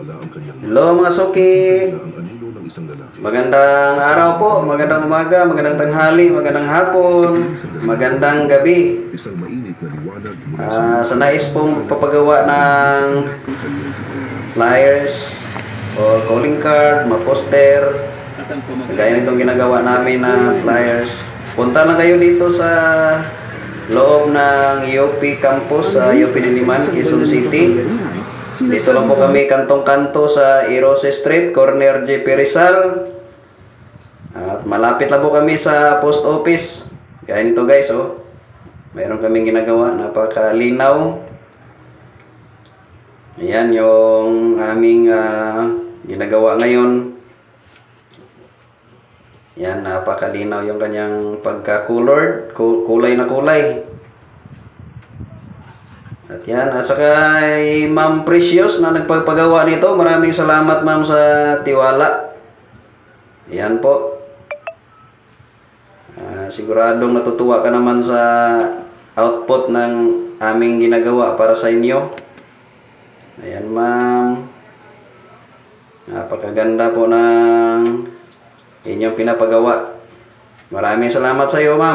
Hello mga suki. Magandang araw po, magandang umaga, magandang tanghali, magandang hapon, magandang gabi. Sa nais pong papagawa ng flyers o calling card, poster, gaya nitong ginagawa namin na flyers, punta lang kayo dito sa loob ng UP campus sa UP Diliman, Quezon City. Dito lang po kami kantong-kanto sa Irose Street, corner JP Rizal. At malapit lang po kami sa post office. Kaya nito guys, oh. Mayroon kaming ginagawa, napakalinaw. Ayan yung aming ginagawa ngayon. Yan, napakalinaw yung kanyang pagka-colored, kulay na kulay. At yan, at saka kay Ma'am Precious na nagpagpagawa nito. Maraming salamat ma'am sa tiwala. Ayan po. Siguradong natutuwa ka naman sa output ng aming ginagawa para sa inyo. Ayan ma'am. Napakaganda po ng inyong pinapagawa. Maraming salamat sa iyo ma'am.